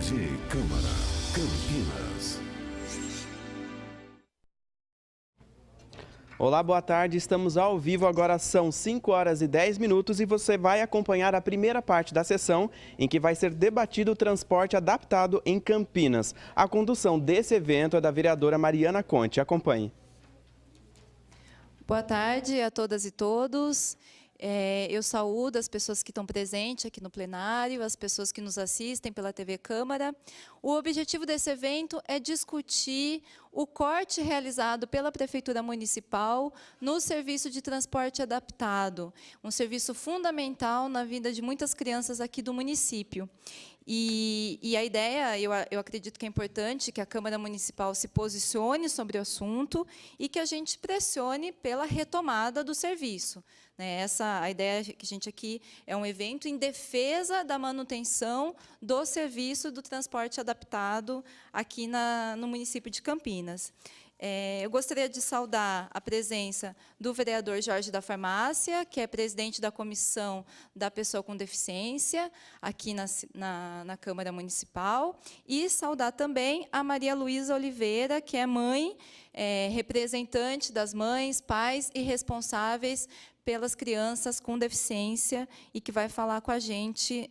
TV Câmara, Campinas. Olá, boa tarde. Estamos ao vivo, agora são 5 horas e 10 minutos e você vai acompanhar a primeira parte da sessão em que vai ser debatido o transporte adaptado em Campinas. A condução desse evento é da vereadora Mariana Conte. Acompanhe. Boa tarde a todas e todos. Eu saúdo as pessoas que estão presentes aqui no plenário, as pessoas que nos assistem pela TV Câmara. O objetivo desse evento é discutir o corte realizado pela Prefeitura Municipal no serviço de transporte adaptado, um serviço fundamental na vida de muitas crianças aqui do município. E a ideia, eu acredito que é importante que a Câmara Municipal se posicione sobre o assunto e que a gente pressione pela retomada do serviço. A ideia que a gente aqui é um evento em defesa da manutenção do serviço do transporte adaptado aqui no município de Campinas. Eu gostaria de saudar a presença do vereador Jorge da Farmácia, que é presidente da Comissão da Pessoa com Deficiência, aqui na Câmara Municipal, e saudar também a Maria Luísa Oliveira, que é mãe, representante das mães, pais e responsáveis pelas crianças com deficiência, e que vai falar com a gente,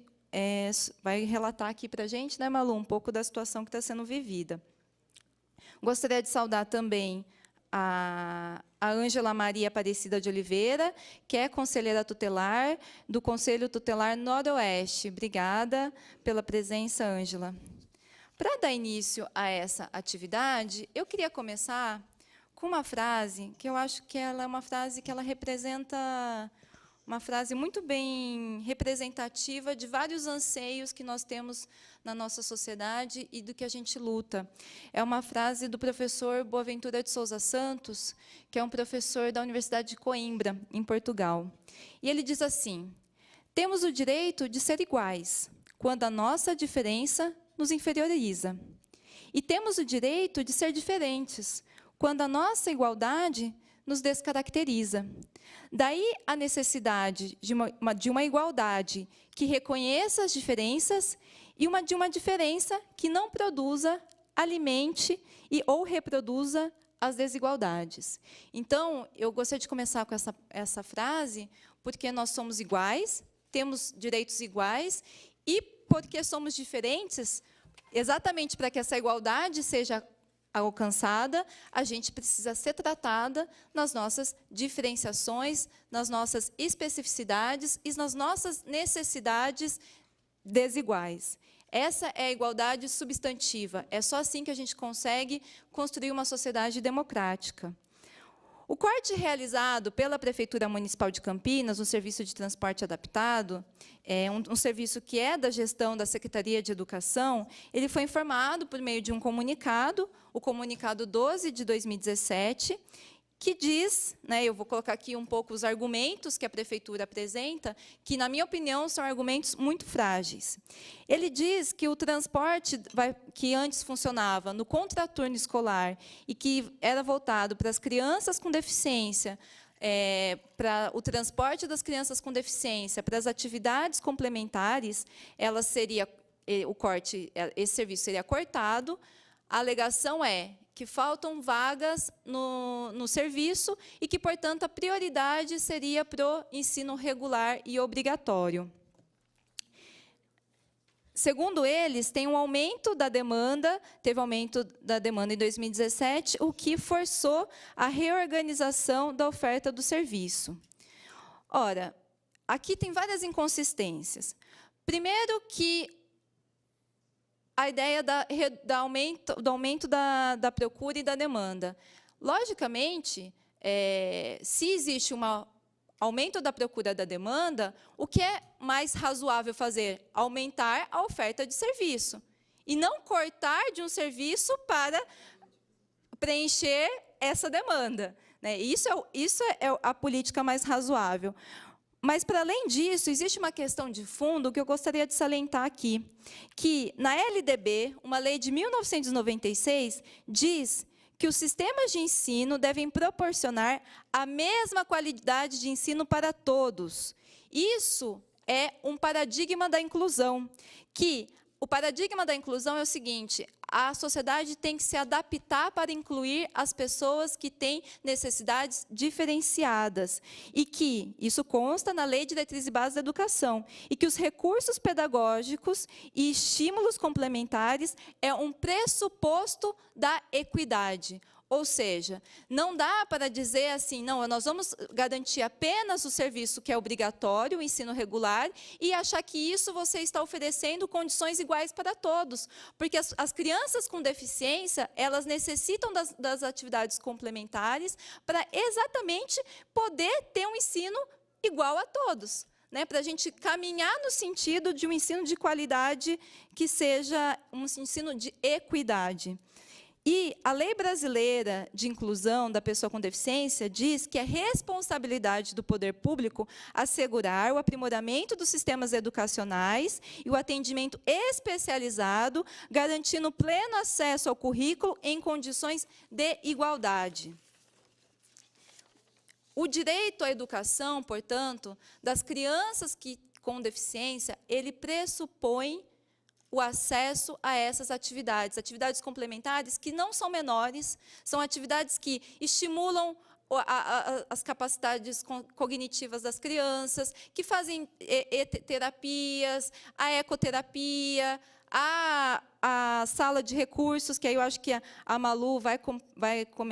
vai relatar aqui para a gente, né, Malu, um pouco da situação que está sendo vivida. Gostaria de saudar também a Ângela Maria Aparecida de Oliveira, que é conselheira tutelar do Conselho Tutelar Noroeste. Obrigada pela presença, Ângela. Para dar início a essa atividade, eu queria começar com uma frase que eu acho que ela é uma frase que ela representa uma frase muito bem representativa de vários anseios que nós temos na nossa sociedade e do que a gente luta. É uma frase do professor Boaventura de Souza Santos, que é um professor da Universidade de Coimbra, em Portugal. E ele diz assim: temos o direito de ser iguais, quando a nossa diferença nos inferioriza. E temos o direito de ser diferentes, quando a nossa igualdade nos descaracteriza. Daí a necessidade de uma igualdade que reconheça as diferenças e de uma diferença que não produza, alimente ou reproduza as desigualdades. Então, eu gostaria de começar com essa frase, porque nós somos iguais, temos direitos iguais, e porque somos diferentes, exatamente para que essa igualdade seja alcançada, a gente precisa ser tratada nas nossas diferenciações, nas nossas especificidades e nas nossas necessidades desiguais. Essa é a igualdade substantiva. É só assim que a gente consegue construir uma sociedade democrática. O corte realizado pela Prefeitura Municipal de Campinas, no serviço de transporte adaptado, um serviço que é da gestão da Secretaria de Educação, ele foi informado por meio de um comunicado, o comunicado 12 de 2017, que diz, eu vou colocar aqui um pouco os argumentos que a Prefeitura apresenta, que, na minha opinião, são argumentos muito frágeis. Ele diz que o transporte que antes funcionava no contraturno escolar e que era voltado para as crianças com deficiência, para o transporte das crianças com deficiência, para as atividades complementares, esse serviço seria cortado. A alegação é que faltam vagas no serviço e que, portanto, a prioridade seria para o ensino regular e obrigatório. Segundo eles, teve um aumento da demanda em 2017, o que forçou a reorganização da oferta do serviço. Ora, aqui tem várias inconsistências. Primeiro que a ideia do aumento da procura e da demanda. Logicamente, se existe um aumento da procura e da demanda, o que é mais razoável fazer? Aumentar a oferta de serviço. E não cortar de um serviço para preencher essa demanda. Isso é a política mais razoável. Mas, para além disso, existe uma questão de fundo que eu gostaria de salientar aqui, que, na LDB, uma lei de 1996, diz que os sistemas de ensino devem proporcionar a mesma qualidade de ensino para todos. Isso é um paradigma da inclusão, que O paradigma da inclusão é o seguinte: a sociedade tem que se adaptar para incluir as pessoas que têm necessidades diferenciadas. E que, isso consta na Lei de Diretrizes e Bases da Educação, e que os recursos pedagógicos e estímulos complementares é um pressuposto da equidade. Ou seja, não dá para dizer assim, não, nós vamos garantir apenas o serviço que é obrigatório, o ensino regular, e achar que isso você está oferecendo condições iguais para todos. Porque as crianças com deficiência, elas necessitam das atividades complementares para exatamente poder ter um ensino igual a todos. Né, para a gente caminhar no sentido de um ensino de qualidade que seja um ensino de equidade. E a Lei Brasileira de Inclusão da Pessoa com Deficiência diz que é responsabilidade do poder público assegurar o aprimoramento dos sistemas educacionais e o atendimento especializado, garantindo pleno acesso ao currículo em condições de igualdade. O direito à educação, portanto, das crianças com deficiência, ele pressupõe o acesso a essas atividades complementares que não são menores, são atividades que estimulam as capacidades cognitivas das crianças, que fazem terapias, a ecoterapia, a sala de recursos, que aí eu acho que a Malu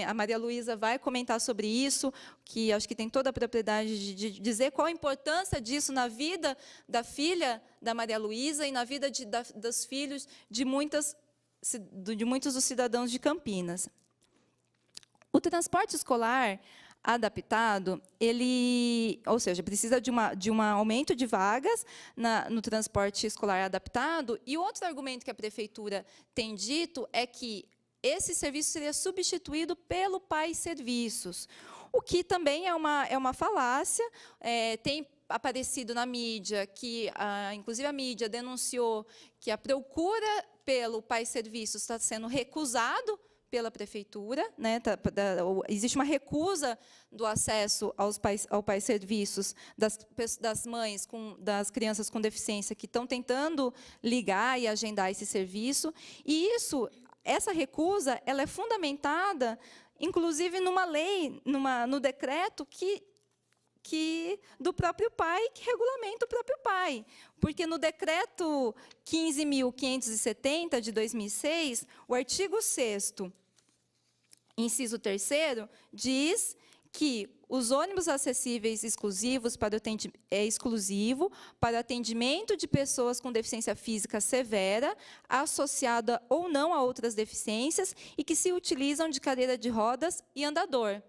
a Maria Luísa vai comentar sobre isso, que acho que tem toda a propriedade de dizer qual a importância disso na vida da filha da Maria Luísa e na vida dos filhos de muitos dos cidadãos de Campinas. O transporte escolar adaptado, ou seja, precisa de um aumento de vagas no transporte escolar adaptado. E outro argumento que a prefeitura tem dito é que esse serviço seria substituído pelo Pai Serviços, o que também é uma falácia. Tem aparecido na mídia, inclusive a mídia denunciou que a procura pelo Pai Serviços está sendo recusado pela prefeitura, né? Existe uma recusa do acesso ao Pai Serviços das mães das crianças com deficiência que estão tentando ligar e agendar esse serviço. E essa recusa, ela é fundamentada, inclusive, numa lei, no decreto do próprio pai, que regulamenta o próprio pai. Porque no decreto 15.570, de 2006, o artigo 6º, inciso 3º, diz que os ônibus acessíveis exclusivos exclusivo para atendimento de pessoas com deficiência física severa, associada ou não a outras deficiências, e que se utilizam de cadeira de rodas e andador.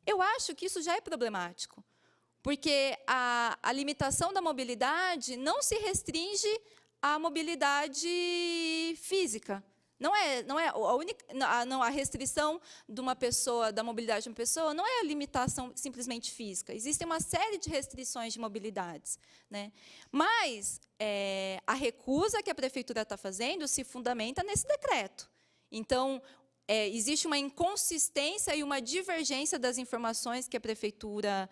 Eu acho que isso já é problemático, porque a limitação da mobilidade não se restringe à mobilidade física. Não é a única, a restrição de uma pessoa, da mobilidade de uma pessoa, não é a limitação simplesmente física. Existem uma série de restrições de mobilidades, né? Mas a recusa que a prefeitura está fazendo se fundamenta nesse decreto. Então, existe uma inconsistência e uma divergência das informações que a prefeitura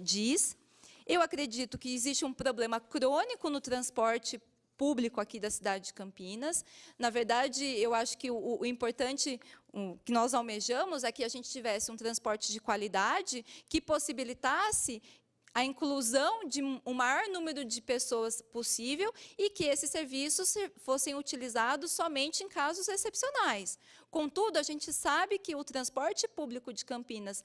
diz. Eu acredito que existe um problema crônico no transporte público aqui da cidade de Campinas. Na verdade, eu acho que o importante que nós almejamos é que a gente tivesse um transporte de qualidade que possibilitasse a inclusão de um maior número de pessoas possível e que esses serviços fossem utilizados somente em casos excepcionais. Contudo, a gente sabe que o transporte público de Campinas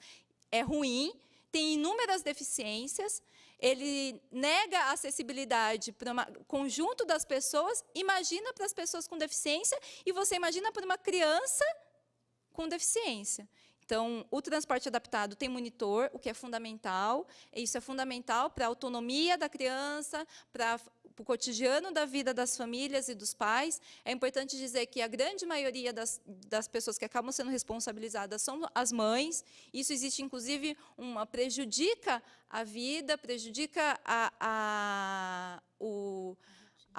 é ruim, tem inúmeras deficiências, ele nega a acessibilidade para um conjunto das pessoas. Imagina para as pessoas com deficiência e você imagina para uma criança com deficiência. Então, o transporte adaptado tem monitor, o que é fundamental. Isso é fundamental para a autonomia da criança, para o cotidiano da vida das famílias e dos pais. É importante dizer que a grande maioria das pessoas que acabam sendo responsabilizadas são as mães. Isso existe, inclusive, prejudica a vida, prejudica a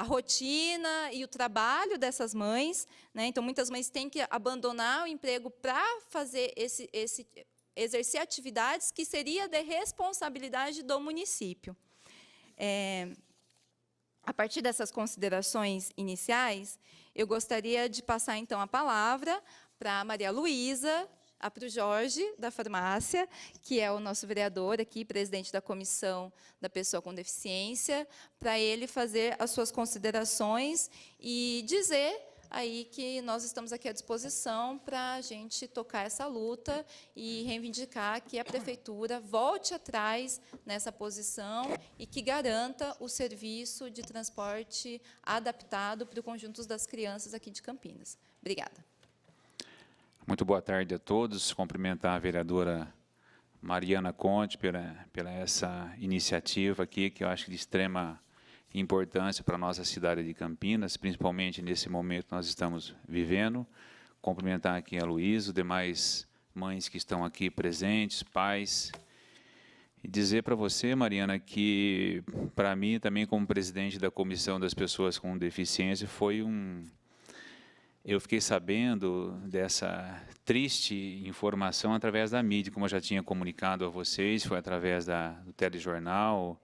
rotina e o trabalho dessas mães, né? Então, muitas mães têm que abandonar o emprego para fazer exercer atividades que seria de responsabilidade do município. A partir dessas considerações iniciais, eu gostaria de passar, então, a palavra para a Maria Luísa, para o Jorge, da farmácia, que é o nosso vereador aqui, presidente da Comissão da Pessoa com Deficiência, para ele fazer as suas considerações e dizer aí que nós estamos aqui à disposição para a gente tocar essa luta e reivindicar que a Prefeitura volte atrás nessa posição e que garanta o serviço de transporte adaptado para o conjunto das crianças aqui de Campinas. Obrigada. Muito boa tarde a todos. Cumprimentar a vereadora Mariana Conte pela essa iniciativa aqui, que eu acho de extrema importância para a nossa cidade de Campinas, principalmente nesse momento que nós estamos vivendo. Cumprimentar aqui a Luísa, os demais mães que estão aqui presentes, pais. E dizer para você, Mariana, que para mim, também como presidente da Comissão das Pessoas com Deficiência, eu fiquei sabendo dessa triste informação através da mídia, como eu já tinha comunicado a vocês, foi através do telejornal,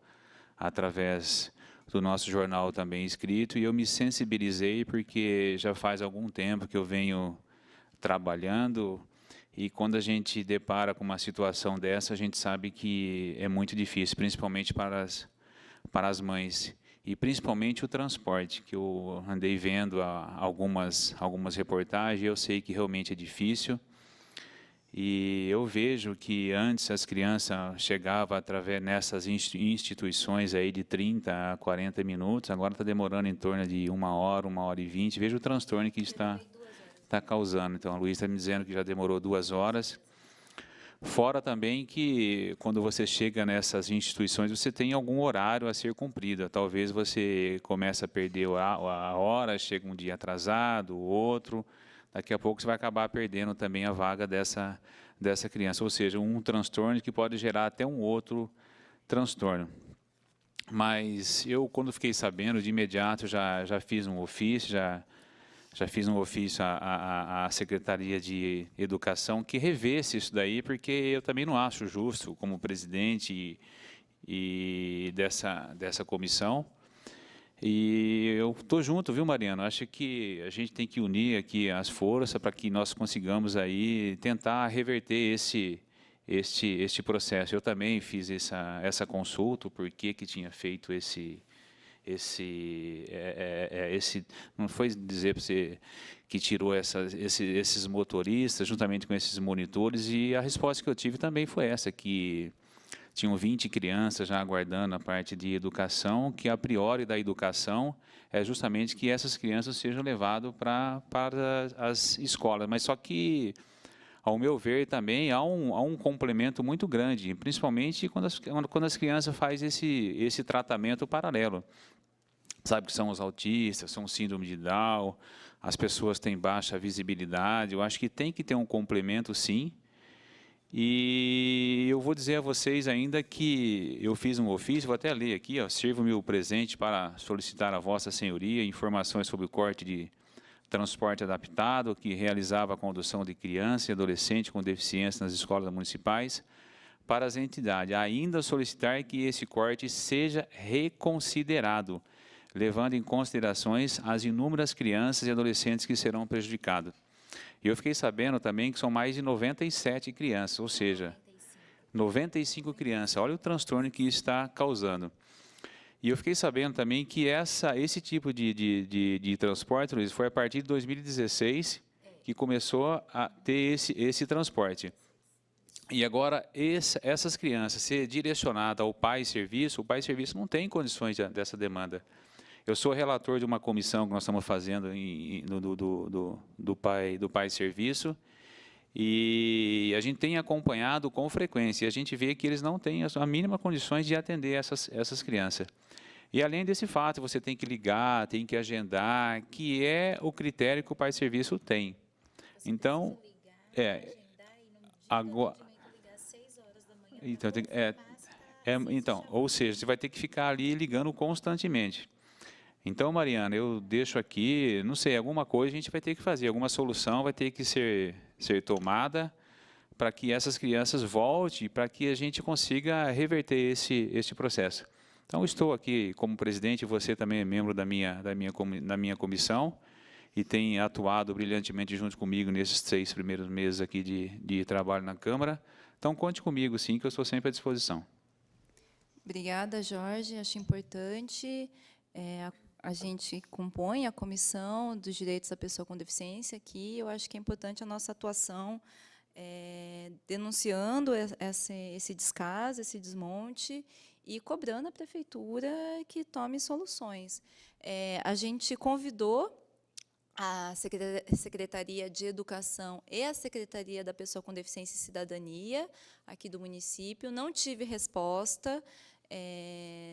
através do nosso jornal também escrito, e eu me sensibilizei porque já faz algum tempo que eu venho trabalhando, e quando a gente depara com uma situação dessa, a gente sabe que é muito difícil, principalmente para as mães, e principalmente o transporte, que eu andei vendo algumas reportagens, eu sei que realmente é difícil, e eu vejo que antes as crianças chegavam através nessas instituições aí de 30 a 40 minutos, agora está demorando em torno de 1 hora e 20. Veja o transtorno que está causando. Então, a Luísa está me dizendo que já demorou 2 horas. Fora também que, quando você chega nessas instituições, você tem algum horário a ser cumprido. Talvez você comece a perder a hora, chega um dia atrasado, o outro. Daqui a pouco você vai acabar perdendo também a vaga dessa criança, ou seja, um transtorno que pode gerar até um outro transtorno. Mas eu, quando fiquei sabendo, de imediato já fiz um ofício, já fiz um ofício à Secretaria de Educação que revesse isso daí, porque eu também não acho justo, como presidente e dessa comissão. E eu estou junto, viu, Mariano? Acho que a gente tem que unir aqui as forças para que nós consigamos aí tentar reverter este processo. Eu também fiz essa consulta, por que tinha feito não foi dizer para você que tirou esses motoristas juntamente com esses monitores, e a resposta que eu tive também foi essa, que tinham 20 crianças já aguardando a parte de educação, que a priori da educação é justamente que essas crianças sejam levadas para as escolas. Mas só que, ao meu ver, também há um complemento muito grande, principalmente quando as crianças fazem esse tratamento paralelo. Sabe que são os autistas, são síndrome de Down, as pessoas têm baixa visibilidade. Eu acho que tem que ter um complemento, sim. E eu vou dizer a vocês ainda que eu fiz um ofício, vou até ler aqui, sirvo-me o presente para solicitar a vossa senhoria informações sobre o corte de transporte adaptado que realizava a condução de criança e adolescente com deficiência nas escolas municipais para as entidades. Ainda solicitar que esse corte seja reconsiderado, levando em considerações as inúmeras crianças e adolescentes que serão prejudicados. E eu fiquei sabendo também que são mais de 97 crianças, ou seja, 95 crianças. Olha o transtorno que isso está causando. E eu fiquei sabendo também que esse tipo de transporte, Luiz, foi a partir de 2016 que começou a ter esse transporte. E agora, essas crianças ser direcionadas ao pai serviço, o pai serviço não tem condições dessa demanda. Eu sou relator de uma comissão que nós estamos fazendo do pai serviço, e a gente tem acompanhado com frequência, e a gente vê que eles não têm a mínima condições de atender essas crianças. E além desse fato, você tem que ligar, tem que agendar, que é o critério que o pai serviço tem. Então, agora, então, ou seja, você vai ter que ficar ali ligando constantemente. Então, Mariana, eu deixo aqui, não sei, alguma coisa a gente vai ter que fazer, alguma solução vai ter que ser tomada para que essas crianças voltem, para que a gente consiga reverter esse processo. Então, estou aqui como presidente, você também é membro da minha comissão e tem atuado brilhantemente junto comigo nesses 6 primeiros meses aqui de trabalho na Câmara. Então, conte comigo, sim, que eu estou sempre à disposição. Obrigada, Jorge. Acho importante. A gente compõe a Comissão dos Direitos da Pessoa com Deficiência aqui. Eu acho que é importante a nossa atuação denunciando esse descaso, esse desmonte e cobrando a Prefeitura que tome soluções. A gente convidou a Secretaria de Educação e a Secretaria da Pessoa com Deficiência e Cidadania, aqui do município. Não tive resposta,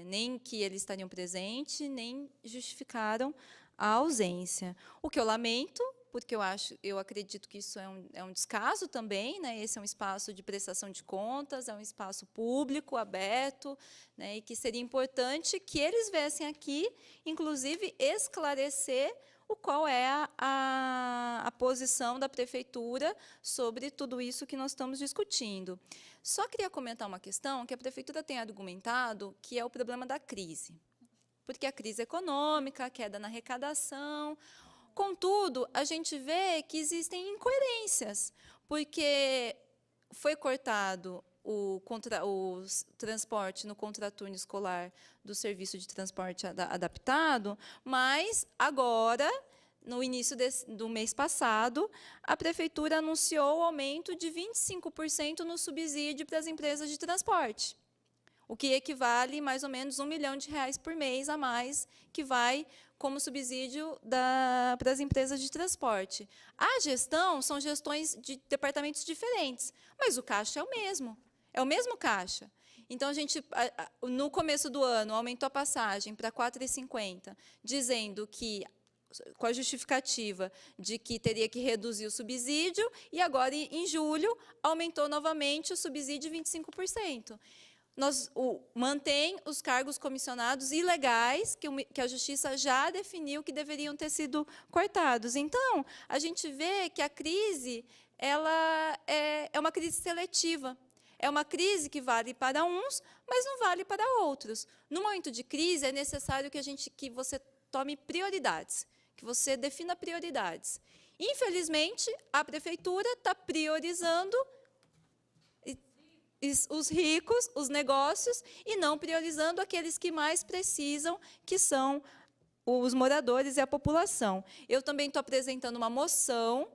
nem que eles estariam presentes, nem justificaram a ausência. O que eu lamento, porque eu acredito que isso é um descaso também, né? Esse é um espaço de prestação de contas, é um espaço público, aberto, né? E que seria importante que eles viessem aqui, inclusive, esclarecer qual é a posição da Prefeitura sobre tudo isso que nós estamos discutindo. Só queria comentar uma questão que a Prefeitura tem argumentado, que é o problema da crise. Porque a crise econômica, a queda na arrecadação. Contudo, a gente vê que existem incoerências, porque foi cortado o transporte no contraturno escolar do serviço de transporte adaptado, mas agora, no início do mês passado, a Prefeitura anunciou o aumento de 25% no subsídio para as empresas de transporte, o que equivale mais ou menos R$ 1 milhão por mês a mais, que vai como subsídio para as empresas de transporte. A gestão são gestões de departamentos diferentes, mas o caixa é o mesmo caixa. Então, a gente, no começo do ano, aumentou a passagem para R$ 4,50, dizendo que, com a justificativa de que teria que reduzir o subsídio, e agora, em julho, aumentou novamente o subsídio de 25%. Mantém os cargos comissionados ilegais, que a Justiça já definiu que deveriam ter sido cortados. Então, a gente vê que a crise ela é uma crise seletiva. É uma crise que vale para uns, mas não vale para outros. No momento de crise, é necessário que você tome prioridades, que você defina prioridades. Infelizmente, a Prefeitura está priorizando os ricos, os negócios, e não priorizando aqueles que mais precisam, que são os moradores e a população. Eu também estou apresentando uma moção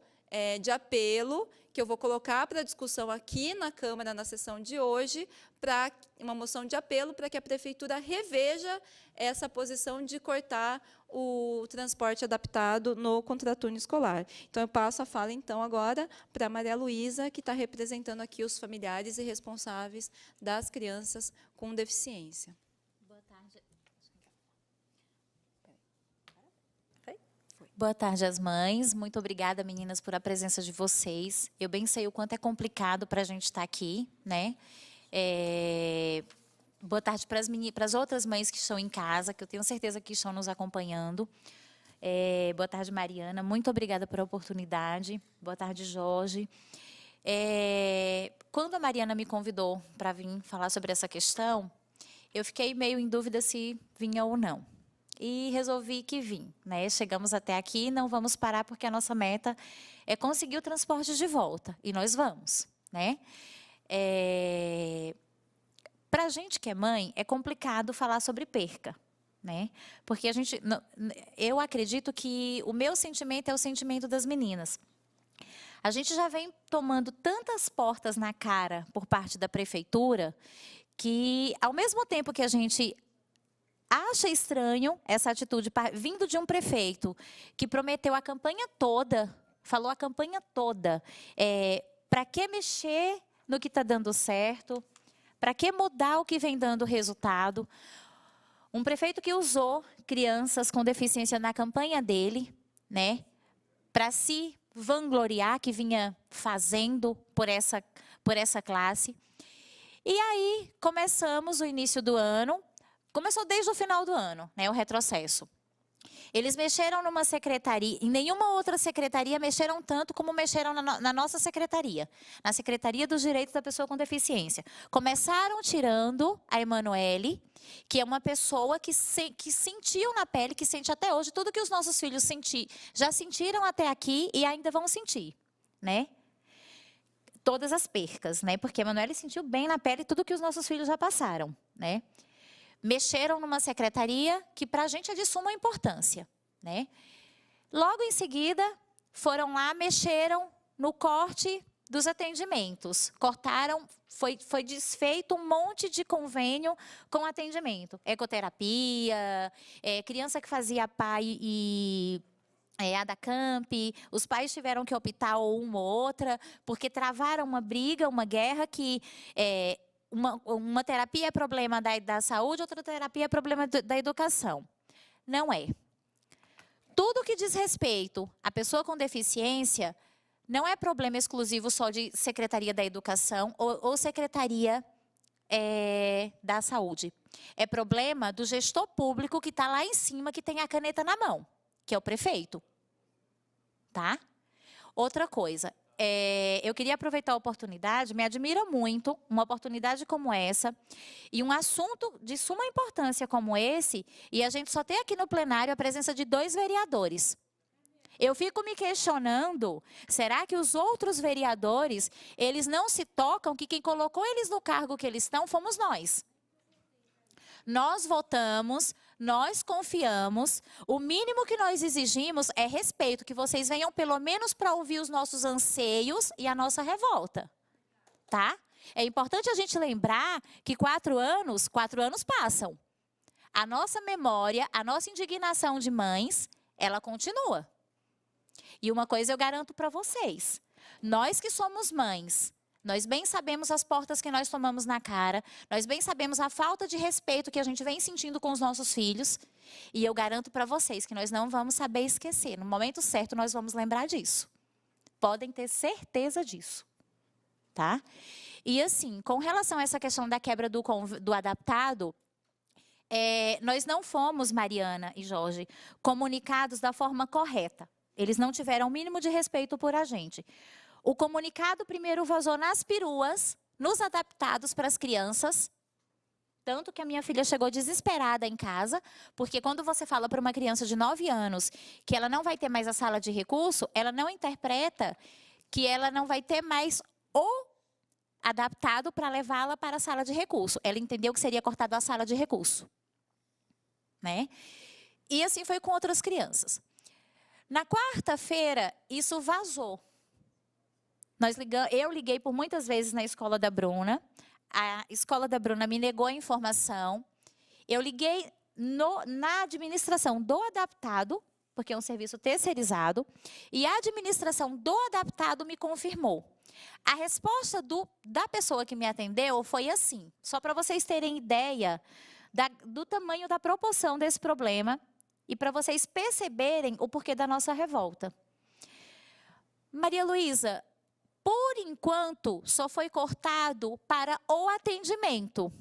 de apelo, que eu vou colocar para discussão aqui na Câmara, na sessão de hoje, uma moção de apelo para que a Prefeitura reveja essa posição de cortar o transporte adaptado no contraturno escolar. Então, eu passo a fala, então, agora para a Maria Luísa, que está representando aqui os familiares e responsáveis das crianças com deficiência. Boa tarde. Boa tarde às mães. Muito obrigada, meninas, por a presença de vocês. Eu bem sei o quanto é complicado para a gente estar aqui, né? Boa tarde para as outras mães que estão em casa, que eu tenho certeza que estão nos acompanhando. Boa tarde, Mariana. Muito obrigada por a oportunidade. Boa tarde, Jorge. Quando a Mariana me convidou para vir falar sobre essa questão, eu fiquei meio em dúvida se vinha ou não. E resolvi que vim, né? Chegamos até aqui, não vamos parar, porque a nossa meta é conseguir o transporte de volta. E nós vamos, né? Para a gente que é mãe, é complicado falar sobre perca, né? Porque eu acredito que o meu sentimento é o sentimento das meninas. A gente já vem tomando tantas portas na cara por parte da Prefeitura que, ao mesmo tempo que a gente acha estranho essa atitude vindo de um prefeito que prometeu a campanha toda, falou a campanha toda, para que mexer no que está dando certo, para que mudar o que vem dando resultado. Um prefeito que usou crianças com deficiência na campanha dele, né, para se vangloriar que vinha fazendo por essa classe. E aí começamos o início do ano. Começou desde o final do ano, né, o retrocesso. Eles mexeram numa secretaria, em nenhuma outra secretaria mexeram tanto como mexeram na nossa secretaria, na Secretaria dos Direitos da Pessoa com Deficiência. Começaram tirando a Emanuele, que é uma pessoa que sentiu na pele, que sente até hoje, tudo que os nossos filhos já sentiram até aqui e ainda vão sentir, né? Todas as percas, né? Porque a Emanuele sentiu bem na pele tudo que os nossos filhos já passaram, né? Mexeram numa secretaria que para a gente é de suma importância, né? Logo em seguida, foram lá, mexeram no corte dos atendimentos. Cortaram, foi desfeito um monte de convênio com atendimento. Ecoterapia, criança que fazia PAI e ADACamp, os pais tiveram que optar uma ou outra, porque travaram uma briga, uma guerra que... Uma terapia é problema da saúde, outra terapia é problema da educação. Não é. Tudo que diz respeito à pessoa com deficiência não é problema exclusivo só de Secretaria da Educação ou Secretaria da Saúde. É problema do gestor público que está lá em cima, que tem a caneta na mão, que é o prefeito. Tá? Outra coisa. Eu queria aproveitar a oportunidade, me admira muito uma oportunidade como essa e um assunto de suma importância como esse, e a gente só tem aqui no plenário a presença de 2 vereadores. Eu fico me questionando, será que os outros vereadores, eles não se tocam que quem colocou eles no cargo que eles estão fomos nós? Nós votamos, nós confiamos, o mínimo que nós exigimos é respeito, que vocês venham pelo menos para ouvir os nossos anseios e a nossa revolta, tá? É importante a gente lembrar que 4 anos passam. A nossa memória, a nossa indignação de mães, ela continua. E uma coisa eu garanto para vocês, nós que somos mães, nós bem sabemos as portas que nós tomamos na cara, nós bem sabemos a falta de respeito que a gente vem sentindo com os nossos filhos, e eu garanto para vocês que nós não vamos saber esquecer. No momento certo, nós vamos lembrar disso. Podem ter certeza disso. Tá? E assim, com relação a essa questão da quebra do adaptado, nós não fomos, Mariana e Jorge, comunicados da forma correta. Eles não tiveram o mínimo de respeito por a gente. O comunicado primeiro vazou nas peruas, nos adaptados para as crianças, tanto que a minha filha chegou desesperada em casa, porque quando você fala para uma criança de 9 anos que ela não vai ter mais a sala de recurso, ela não interpreta que ela não vai ter mais o adaptado para levá-la para a sala de recurso. Ela entendeu que seria cortado a sala de recurso, né? E assim foi com outras crianças. Na quarta-feira, isso vazou. Eu liguei por muitas vezes na escola da Bruna, a escola da Bruna me negou a informação, eu liguei na administração do adaptado, porque é um serviço terceirizado, e a administração do adaptado me confirmou. A resposta da pessoa que me atendeu foi assim, só para vocês terem ideia do tamanho da proporção desse problema e para vocês perceberem o porquê da nossa revolta. Maria Luísa, por enquanto, só foi cortado para o atendimento.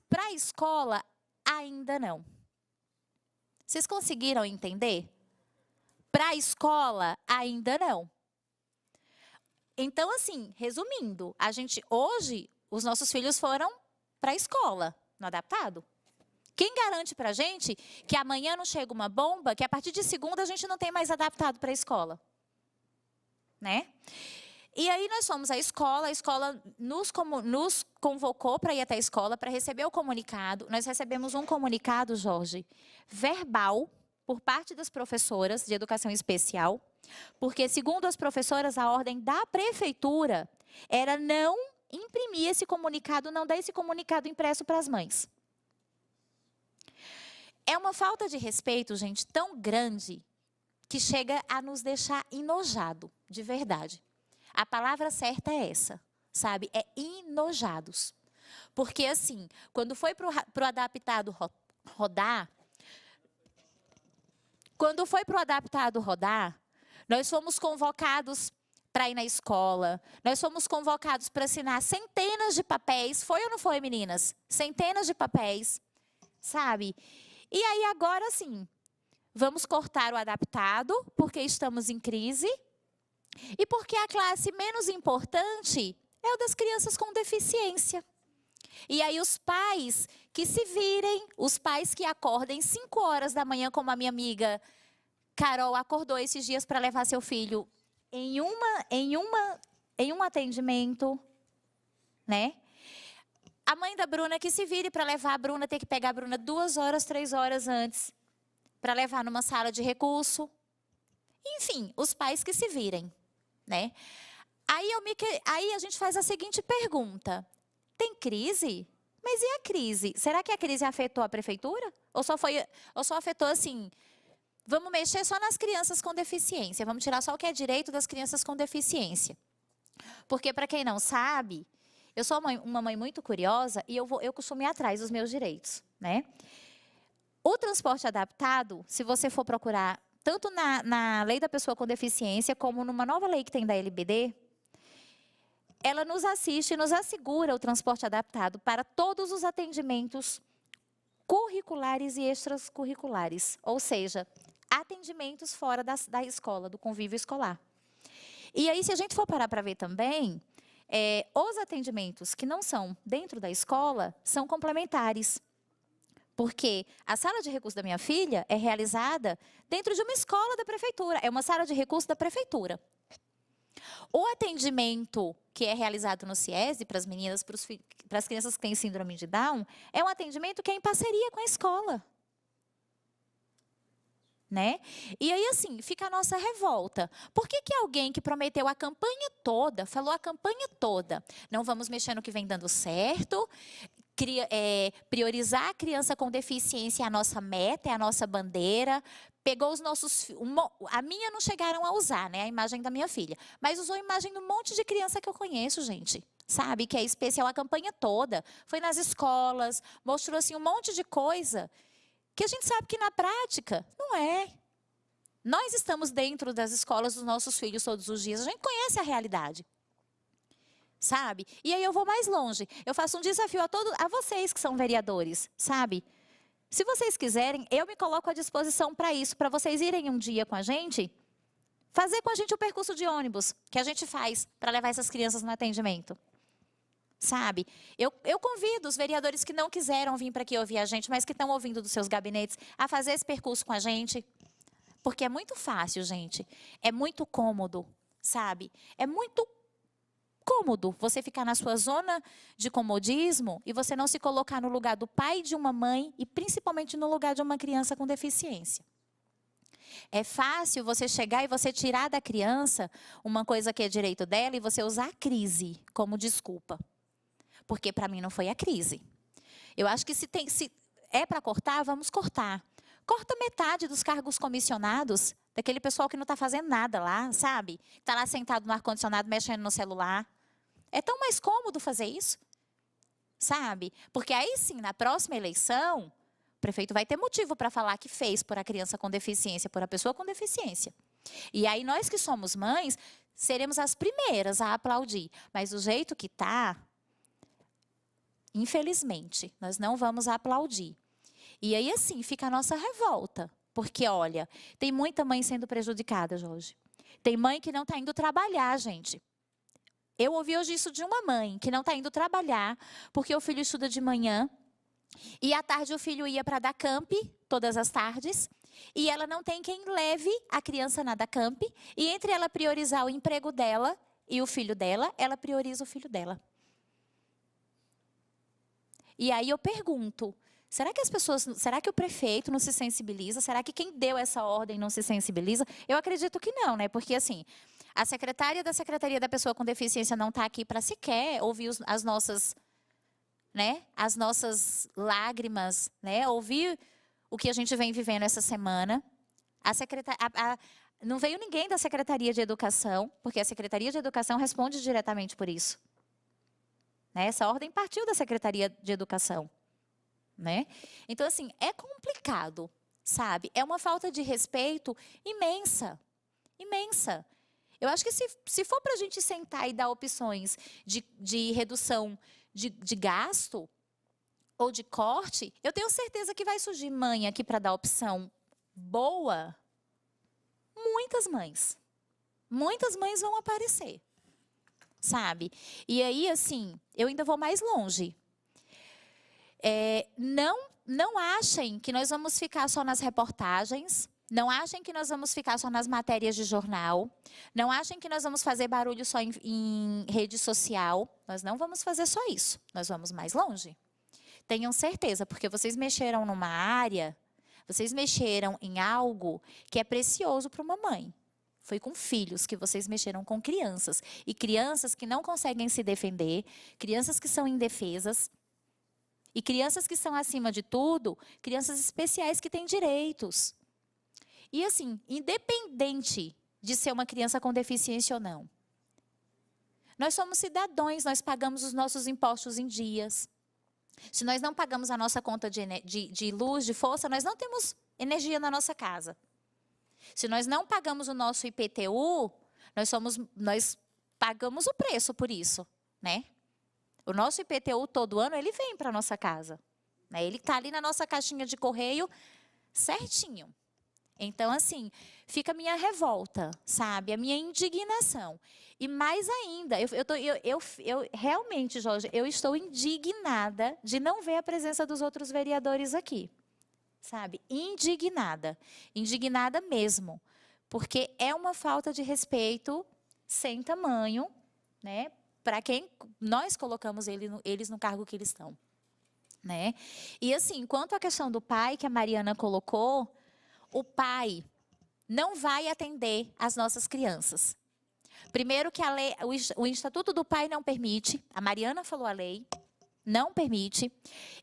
Para a escola, ainda não. Vocês conseguiram entender? Para a escola, ainda não. Então, assim, resumindo, hoje, os nossos filhos foram para a escola, no adaptado. Quem garante para a gente que amanhã não chega uma bomba, que a partir de segunda a gente não tem mais adaptado para a escola? Né? E aí nós fomos à escola, a escola nos convocou para ir até a escola para receber o comunicado. Nós recebemos um comunicado, Jorge, verbal, por parte das professoras de educação especial, porque, segundo as professoras, a ordem da prefeitura era não imprimir esse comunicado, não dar esse comunicado impresso para as mães. É uma falta de respeito, gente, tão grande, que chega a nos deixar enojado, de verdade. A palavra certa é essa, sabe? É enojados. Porque, assim, quando foi para o adaptado rodar, nós fomos convocados para ir na escola, nós fomos convocados para assinar centenas de papéis, foi ou não foi, meninas? Centenas de papéis, sabe? E aí agora, sim, vamos cortar o adaptado, porque estamos em crise, e porque a classe menos importante é o das crianças com deficiência. E aí os pais que se virem, os pais que acordem 5 horas da manhã, como a minha amiga Carol acordou esses dias para levar seu filho em um atendimento, né? A mãe da Bruna que se vire para levar a Bruna, ter que pegar a Bruna 2 horas, 3 horas antes, para levar numa sala de recurso. Enfim, os pais que se virem, né? Aí a gente faz a seguinte pergunta: tem crise? Mas e a crise? Será que a crise afetou a prefeitura? Ou só afetou assim, vamos mexer só nas crianças com deficiência, vamos tirar só o que é direito das crianças com deficiência? Porque, para quem não sabe, eu sou uma mãe muito curiosa e eu costumo ir atrás dos meus direitos, né? O transporte adaptado, se você for procurar, tanto na lei da pessoa com deficiência, como numa nova lei que tem da LBD, ela nos assiste e nos assegura o transporte adaptado para todos os atendimentos curriculares e extracurriculares, ou seja, atendimentos fora da escola, do convívio escolar. E aí, se a gente for parar para ver também, os atendimentos que não são dentro da escola são complementares. Porque a sala de recurso da minha filha é realizada dentro de uma escola da prefeitura, é uma sala de recurso da prefeitura. O atendimento que é realizado no CIESE para as meninas, para as crianças que têm síndrome de Down, é um atendimento que é em parceria com a escola. Né? E aí, assim, fica a nossa revolta. Por que alguém que prometeu a campanha toda, falou a campanha toda, não vamos mexer no que vem dando certo, priorizar a criança com deficiência é a nossa meta, é a nossa bandeira, pegou os nossos... A minha não chegaram a usar, né, a imagem da minha filha, mas usou a imagem de um monte de criança que eu conheço, gente. Sabe, que é especial a campanha toda. Foi nas escolas, mostrou assim um monte de coisa que a gente sabe que na prática não é. Nós estamos dentro das escolas dos nossos filhos todos os dias, a gente conhece a realidade. Sabe? E aí eu vou mais longe. Eu faço um desafio a vocês que são vereadores, sabe? Se vocês quiserem, eu me coloco à disposição para isso, para vocês irem um dia com a gente, fazer com a gente o percurso de ônibus que a gente faz para levar essas crianças no atendimento. Sabe? Eu convido os vereadores que não quiseram vir para aqui ouvir a gente, mas que estão ouvindo dos seus gabinetes, a fazer esse percurso com a gente. Porque é muito fácil, gente. É muito cômodo, sabe? É muito cômodo você ficar na sua zona de comodismo e você não se colocar no lugar do pai de uma mãe e principalmente no lugar de uma criança com deficiência. É fácil você chegar e você tirar da criança uma coisa que é direito dela e você usar a crise como desculpa. Porque para mim não foi a crise. Eu acho que se é para cortar, vamos cortar. Corta metade dos cargos comissionados, daquele pessoal que não está fazendo nada lá, sabe? Está lá sentado no ar-condicionado, mexendo no celular. É tão mais cômodo fazer isso, sabe? Porque aí sim, na próxima eleição, o prefeito vai ter motivo para falar que fez por a criança com deficiência, por a pessoa com deficiência. E aí nós que somos mães, seremos as primeiras a aplaudir. Mas do jeito que está, infelizmente, nós não vamos aplaudir. E aí, assim, fica a nossa revolta. Porque, olha, tem muita mãe sendo prejudicada, Jorge. Tem mãe que não está indo trabalhar, gente. Eu ouvi hoje isso de uma mãe que não está indo trabalhar porque o filho estuda de manhã e à tarde o filho ia para a Dacamp, todas as tardes, e ela não tem quem leve a criança na Dacamp, e entre ela priorizar o emprego dela e o filho dela, ela prioriza o filho dela. E aí eu pergunto, será que o prefeito não se sensibiliza? Será que quem deu essa ordem não se sensibiliza? Eu acredito que não, né? Porque assim, a secretária da Secretaria da Pessoa com Deficiência não está aqui para sequer ouvir as nossas lágrimas, né? Ouvir o que a gente vem vivendo essa semana. Não veio ninguém da Secretaria de Educação, porque a Secretaria de Educação responde diretamente por isso. Né? Essa ordem partiu da Secretaria de Educação. Né? Então, assim, é complicado, sabe? É uma falta de respeito imensa, imensa. Eu acho que se for para a gente sentar e dar opções de redução de gasto ou de corte, eu tenho certeza que vai surgir mãe aqui para dar opção boa, muitas mães vão aparecer, sabe? E aí, assim, eu ainda vou mais longe. Não achem que nós vamos ficar só nas reportagens, não achem que nós vamos ficar só nas matérias de jornal, não achem que nós vamos fazer barulho só em rede social. Nós não vamos fazer só isso, nós vamos mais longe. Tenham certeza, porque vocês mexeram numa área, vocês mexeram em algo que é precioso para uma mãe. Foi com filhos que vocês mexeram, com crianças. E crianças que não conseguem se defender, crianças que são indefesas, e crianças que são, acima de tudo, crianças especiais que têm direitos. E assim, independente de ser uma criança com deficiência ou não, nós somos cidadãos, nós pagamos os nossos impostos em dias. Se nós não pagamos a nossa conta de luz, de força, nós não temos energia na nossa casa. Se nós não pagamos o nosso IPTU, nós pagamos o preço por isso, né? O nosso IPTU todo ano, ele vem para a nossa casa, né? Ele está ali na nossa caixinha de correio certinho. Então, assim, fica a minha revolta, sabe? A minha indignação. E mais ainda, eu realmente, Jorge, eu estou indignada de não ver a presença dos outros vereadores aqui. Sabe? Indignada. Indignada mesmo. Porque é uma falta de respeito sem tamanho, né? Para quem nós colocamos eles no cargo que eles estão, né? E assim, quanto à questão do pai que a Mariana colocou, o pai não vai atender as nossas crianças. Primeiro que a lei, o Estatuto do Pai não permite, a Mariana falou a lei, não permite,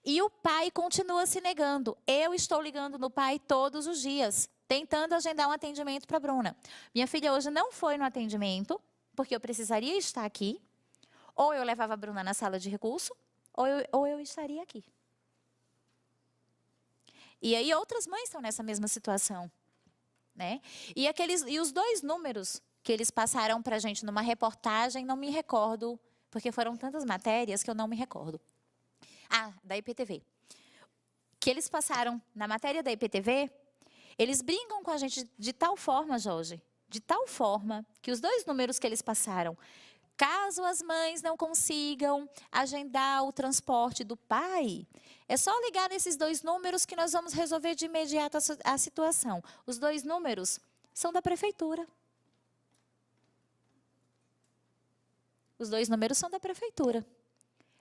e o pai continua se negando. Eu estou ligando no pai todos os dias, tentando agendar um atendimento para a Bruna. Minha filha hoje não foi no atendimento, porque eu precisaria estar aqui, ou eu levava a Bruna na sala de recurso, ou eu estaria aqui. E aí outras mães estão nessa mesma situação, né? E os 2 números que eles passaram para a gente numa reportagem, não me recordo, porque foram tantas matérias que eu não me recordo. Ah, da IPTV. Que eles passaram na matéria da IPTV, eles brincam com a gente de tal forma, Jorge, de tal forma que os 2 números que eles passaram, caso as mães não consigam agendar o transporte do pai, é só ligar nesses 2 números que nós vamos resolver de imediato a situação. Os 2 números são da prefeitura. Os 2 números são da prefeitura.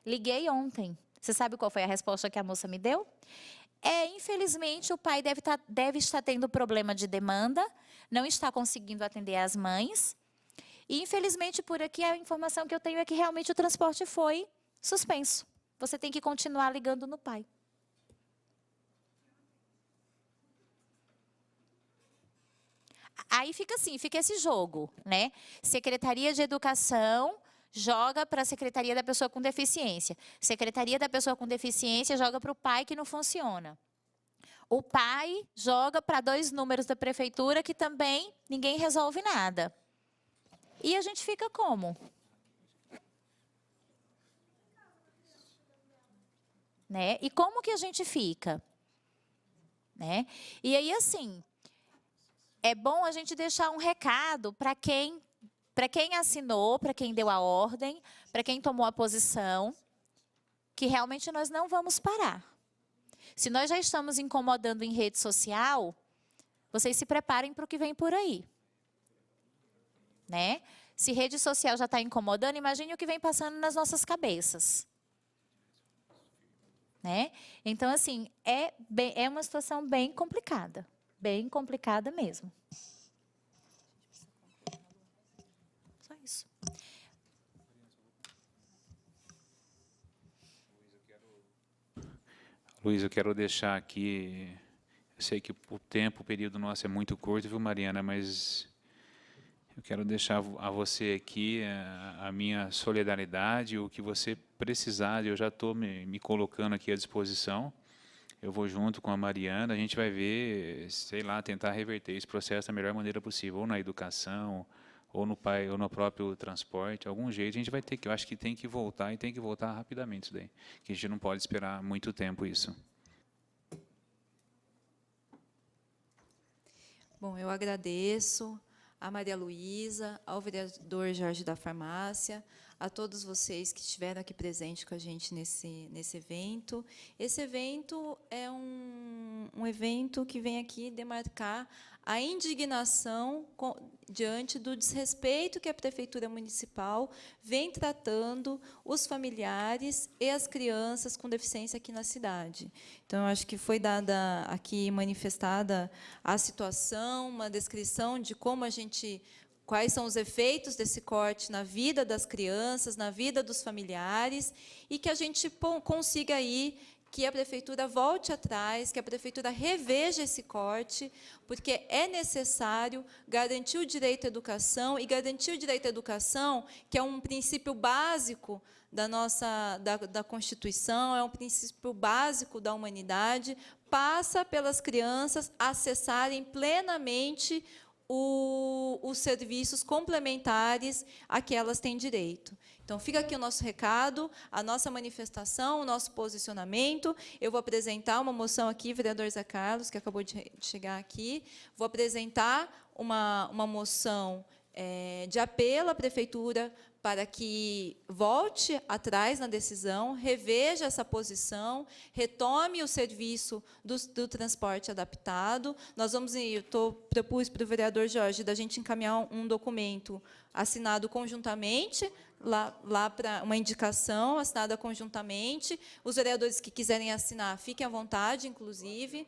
Liguei ontem. Você sabe qual foi a resposta que a moça me deu? Infelizmente, o pai deve estar tendo problema de demanda, não está conseguindo atender as mães. E, infelizmente, por aqui, a informação que eu tenho é que realmente o transporte foi suspenso. Você tem que continuar ligando no pai. Aí fica assim, fica esse jogo, né? Secretaria de Educação joga para a Secretaria da Pessoa com Deficiência. Secretaria da Pessoa com Deficiência joga para o pai, que não funciona. O pai joga para 2 números da prefeitura que também ninguém resolve nada. E a gente fica como? Né? E como que a gente fica? Né? E aí, assim, é bom a gente deixar um recado para quem assinou, para quem deu a ordem, para quem tomou a posição, que realmente nós não vamos parar. Se nós já estamos incomodando em rede social, vocês se preparem para o que vem por aí. Né? Se rede social já está incomodando, imagine o que vem passando nas nossas cabeças. Né? Então, assim, é uma situação bem complicada mesmo. Só isso. Luiz, eu quero deixar aqui, eu sei que o período nosso é muito curto, viu, Mariana, mas eu quero deixar a você aqui a minha solidariedade, o que você precisar, eu já estou me colocando aqui à disposição. Eu vou junto com a Mariana, a gente vai ver, sei lá, tentar reverter esse processo da melhor maneira possível, ou na educação, ou no pai, ou no próprio transporte, algum jeito a gente vai ter que, eu acho que tem que voltar, e tem que voltar rapidamente isso daí, que a gente não pode esperar muito tempo isso. Bom, eu agradeço a Maria Luísa, ao vereador Jorge da Farmácia, a todos vocês que estiveram aqui presentes com a gente nesse evento. Esse evento é um evento que vem aqui demarcar a indignação diante do desrespeito que a Prefeitura Municipal vem tratando os familiares e as crianças com deficiência aqui na cidade. Então, eu acho que foi dada aqui, manifestada a situação, uma descrição de como quais são os efeitos desse corte na vida das crianças, na vida dos familiares, e que a gente consiga aí que a Prefeitura volte atrás, que a Prefeitura reveja esse corte, porque é necessário garantir o direito à educação, e garantir o direito à educação, que é um princípio básico da Constituição, é um princípio básico da humanidade, passa pelas crianças acessarem plenamente os serviços complementares a que elas têm direito. Então, fica aqui o nosso recado, a nossa manifestação, o nosso posicionamento. Eu vou apresentar uma moção aqui, vereador Zé Carlos, que acabou de chegar aqui. Vou apresentar uma moção de apelo à Prefeitura para que volte atrás na decisão, reveja essa posição, retome o serviço do transporte adaptado. Nós vamos, propus para o vereador Jorge da gente encaminhar um documento assinado conjuntamente, lá para uma indicação assinada conjuntamente. Os vereadores que quiserem assinar, fiquem à vontade, inclusive.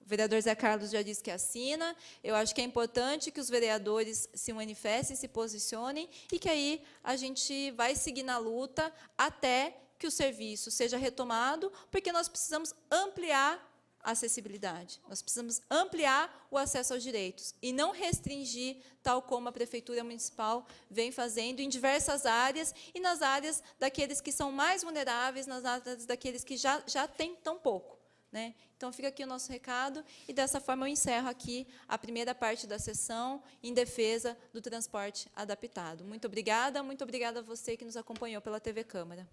O vereador Zé Carlos já disse que assina. Eu acho que é importante que os vereadores se manifestem, se posicionem, e que aí a gente vai seguir na luta até que o serviço seja retomado, porque nós precisamos ampliar a acessibilidade, nós precisamos ampliar o acesso aos direitos, e não restringir, tal como a Prefeitura Municipal vem fazendo em diversas áreas, e nas áreas daqueles que são mais vulneráveis, nas áreas daqueles que já têm tão pouco. Né? Então, fica aqui o nosso recado, e, dessa forma, eu encerro aqui a primeira parte da sessão em defesa do transporte adaptado. Muito obrigada a você que nos acompanhou pela TV Câmara.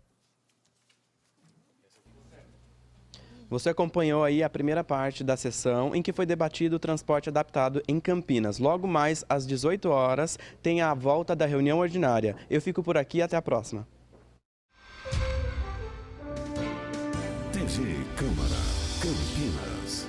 Você acompanhou aí a primeira parte da sessão em que foi debatido o transporte adaptado em Campinas. Logo mais, às 18 horas, tem a volta da reunião ordinária. Eu fico por aqui, até a próxima. TV Câmara, Campinas.